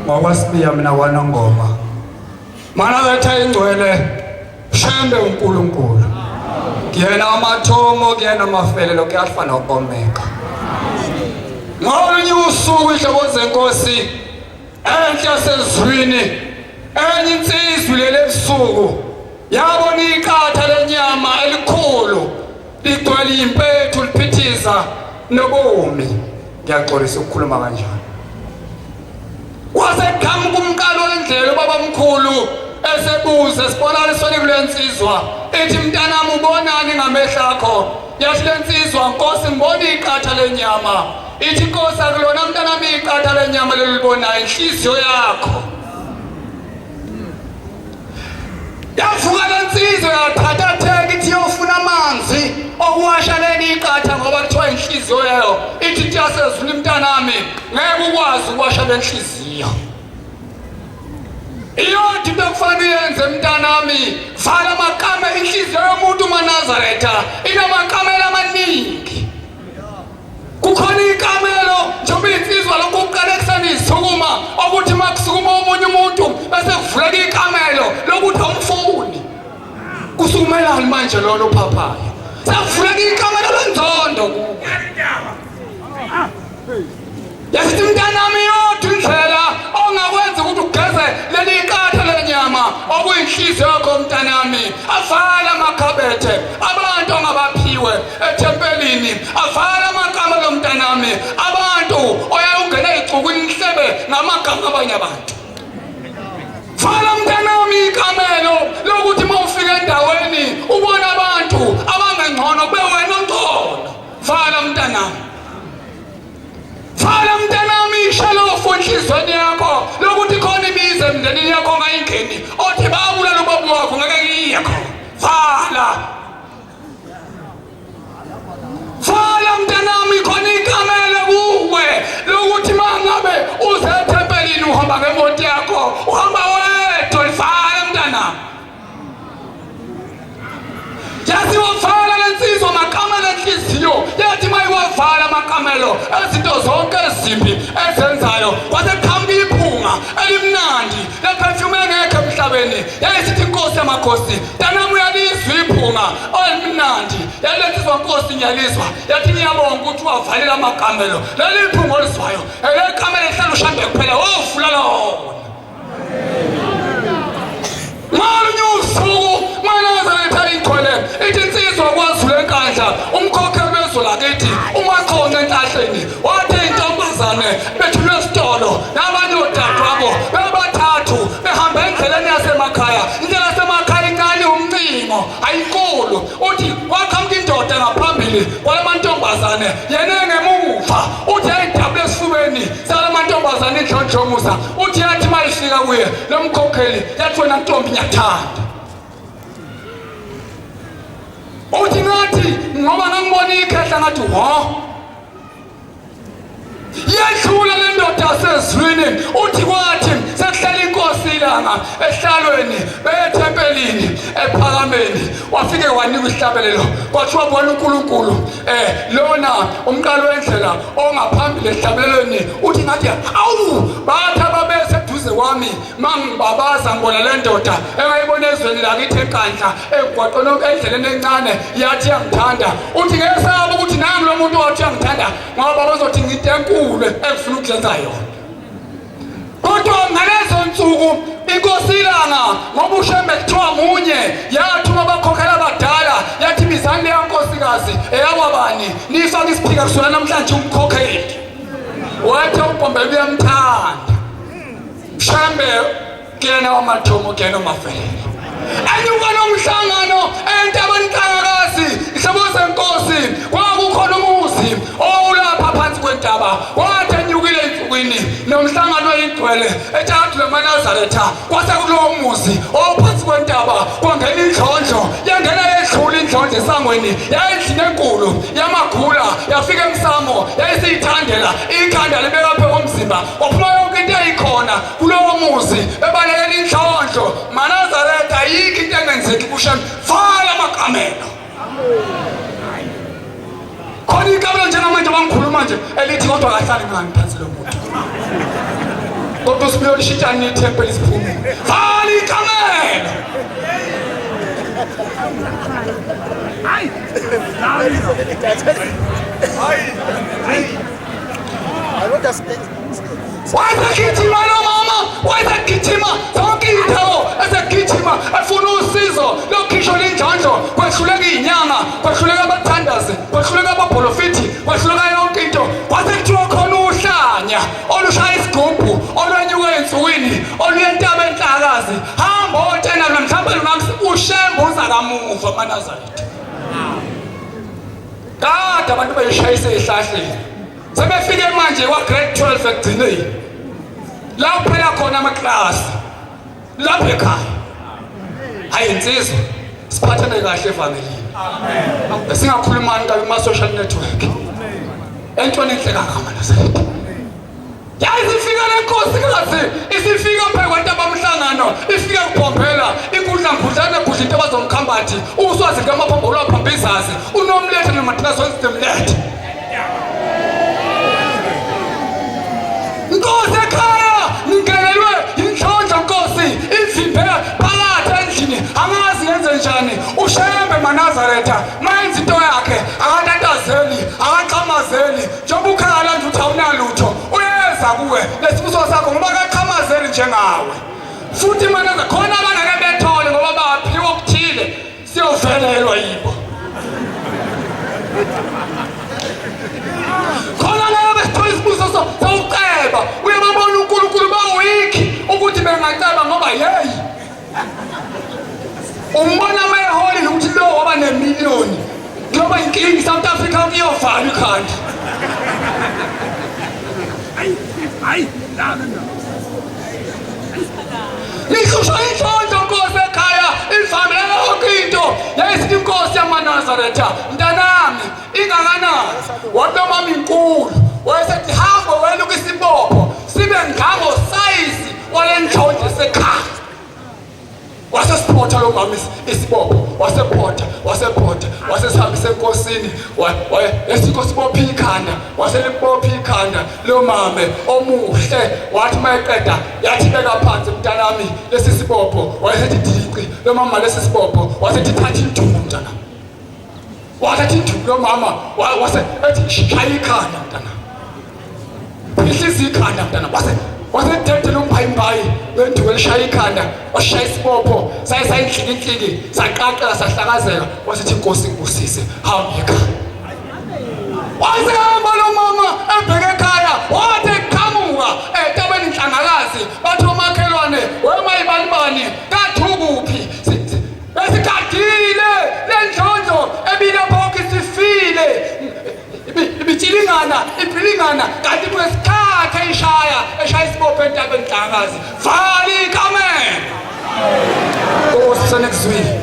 Wakwasibiya mina kwanongoma mana bethe ingcwele shembe uNkulunkulu kuyena amathomo kuyena amafelelo kuyafana nokomeka ngolunye usuku ihlobo zenkosi enhla sezwini enye insizwe lebusuku yabona iqatha lenyama elikhulu ligcwele impethu liphithiza nobomi ngiyaxolisa ukukhuluma kanjani waseqhamuka kumqalo wendlela ubaba mkhulu esebuza sibonana sone kulensizwa ethi mntanami ubonani ngamehlo akho yathi lensizwa Nkosi ngibona iqatha lenyama ithi Nkosi akulona mntanami iqatha lenyama lelibonayo inhliziyo yakho yavuka lensizwa yathathatheka ithi yofuna amanzi okuwasha leli iqatha ngoba kuthiwa inhliziyo yayo ithi yasezula mntanami ngeke ukwazi ukuwasha lenhliziyo iyothi bekufanele yenze mntanami vala amakame inhliziyo yomuntu uManazaretha inamakamelo amaningi kukhona ikamelo njengoba insizwa lokhu uqale kuseni isukuma ukuthi makusukuma omunye umuntu bese kuvuleka ikamelo lokuthi awumfuni kusukumelani manje lona uphaphayo sekuvuleka ikamelo lenzondo yasithi mntanami yothi indlela ongakwenza ukuthi ugeze leli iqatha lenyama okuyinhliziyo yakho mntanami avala amakhabethe abantu ongabaphiwe ethempelini avala amakamelo mntanami abantu oyayungena ezicukwini nihlebe ngamagama abanye abantu vala mntanami ikamelo lokuthi mawufika endaweni ubona abantu abangengcono kube wena ongcono vala mntanami vala mntanami ishalofu enhlizweni yakho lokuthi khona imize emndenini yakho ngayingeni othi babulala ubaba wakho ngeke ngiyekho vala mntanami khona ikamelo kuwe lokuthi mangabe uze ethempelini uhamba ngemoto yakho uhamba wedwa vala mntanami yathi wavala lensizwa amakamelo enhliziyo yathi mayiwavala amakamelo ezinto zonke ezimbi ezenzayo kwaseqhamuka iphunga elimnandi leperfume engekho emhlabeni yayisithi Nkosi yamakhosi mntanami uyalizwa iphunga elimnandi yalensizwa Nkosi ngiyalizwa yathi ngiyabonga ukuthi wavalela amakamelo leli phunga olizwayo elekamelo ehlala ushambe kuphela wovula lona ngolunye usuku Manazaretha ingcwele ithi insizwa kwaZulu enkandla umkhokheli wezwe lakithi uMaqonqa entahleni wathi intombazane bethule esitolo nabanye odadewabo bebathathu behamba endleleni yasemakhaya indlela yasemakhaya incane umncingo ayinkulu uthi wakhamba indoda ngaphambili kwalamantombazane yena ngemuva uthi ayidabule esifubeni salamantombazane indlonjongoza uthi yathi mayifika kuye lomkhokheli yathi wena ntombi ngiyathanda uthi ngathi ngoba ngangibona ikhehla ngathi ho yedlula le ndoda yasezulwini uthi kwathi sekuhlala inkosi ilanga ehlalweni bethempelini ephakameni wafike wanika isihlabelelo kwathiwa bona uNkulunkulu lona umqalo wendlela ongaphambili esihlabelelweni uthi ngathi awu bathi ababeseduze kwami mangibabaza ngibona le ndoda engayibona ezweni lakithi enkandla egwaqweni endleleni encane yathi yangithanda uthi ngesaba ukuthi nami lo muntu wathi yangithanda ngoba bazothi ngide enkulu ekufuna ukuyenza yona kodwa ngalezo nsuku inkosi ilanga ngoba ushembe kuthiwa munye yathuma abakhokhela abadala yathi bizani leyo nkosikazi eyakwabani nifake isiphika kusona namhlanje umkhokheli wathi uBhombe uyamthanda mshambe kena wamathomo kena mafele anyuka nomhlangano entabanqakakazi ihlobo senkosi kwakukhona umuzi owulapha phansi kwentaba wathi anyukile insukwini nomhlangano oyigcwele ethathu leManazaretha kwasekulowo muzi ophansi kwentaba kwangena indlondlo yangena yedlula indlondlo esangweni yayindlini enkulu yamagula yafika emsamo yayisiyithandela ikhanda libeka phe komzimba waphuma yonke into eyikhona kulowo muzi ebalekela indlondlo Manazaretha yikho into engenzeki kushami vala amakamelo khona ikamelo njengamanje bangikhuluma nje elithi kodwa kahlali ngani phansi lo muntu kodwa sibuye lishitshani ithempeli siphume vala ikamelo wayesagijima lo mama wayesagijima zonke iy'ndawo esegijima efuna usizo lokhishwa linjandlo kwehluleka iy'nyanga kwehluleka abathandazi kwehluleka ababholofithi kwehluleka yonke into kwase kuthiwa khona uhlanya olushaya isigubhu olwenyuka ey'nsukwini oluyentaba enhlakazi hamba otshena mhlawumbe ushembuza kamuva Manazaretha kade abantu beyishayise ey'hlahleni sebefike manje kwa-grade 12 ekugcineni la kuphela khona amaklasi lapho ekhaya hayi insizwa siphathane kahle evangelini singakhulumani kabi kuma-social network entweni enhle kangaManazaretha yayisifika le nkosikazi isifika phezu kwentabamhlangano ifike kubhombela inkudlangudlana egudla into abazomkhambathi uswazi ngamaphombolo aphambizazi unomlethe nomatrasi wezimlethe Nkosi ekhaya ningenelwe inhlonhlo Nkosi ivimbela phakathi endlini angazi yenze njani ushembe Manazaretha mayenza into yakhe akatatazeli akaqhamazeli njengoba ukhala nje uthi awunalutho uyeza kuwe lesibuso sakho ngoba akaqhamazeli njengawe futhi Manazaretha khona abangeke bethole ngoba baphiwa okuthile siyovelelwa yibo khona labo besithola isibuso sawuceba uyababona uNkulunkulu bawiki ukuthi bengaceba ngoba yeyi umbona ameholi ukuthi lo waba nemiliyoni ngoba inkingi South Africa kuyovala ikhanda hayi Ngisho inhlonhlo Nkosi ekhaya ivamile yonke into yayisithi inkosi yaManazaretha mntanami ingakanani wanomama inkulu wayesethi hamba weluka isibopho sibe ngango size wale ndlondlo esekhaya wasesiphotha lo mama isibopho wasephotha wasesihambisa enkosini esinkosi bopha ikhanda waselibopha ikhanda lo mama omuhle wathi mayeqeda yathi beka phansi mntanami lesi sibopho wayesethi diliqi lo mama lesi sibopho wasethi thatha induku mntanami wathatha induku lo mama wasethi shaya ikhanda mntanami ihliziyo ikhanda mntanami wasethethe umphayimphayi wenduku elishaya ikhanda washaya isibopho sayinhlikinhliki saqaqela sahlakazeka wasithi inkosi ngibusise hamba ekhaya wasehamba lo mama ebheke ekhaya wathi eqhamuka etabeni inhlangakazi bathi omakhelwane wemayibalibani kathi ukuphi besigadile le ndlondlo ebile phokho isifile iphilingana kanti kwesikhathi eshaya isibopho entabeni inhlangakazi vala ikamelo Nkosi sanekuzwile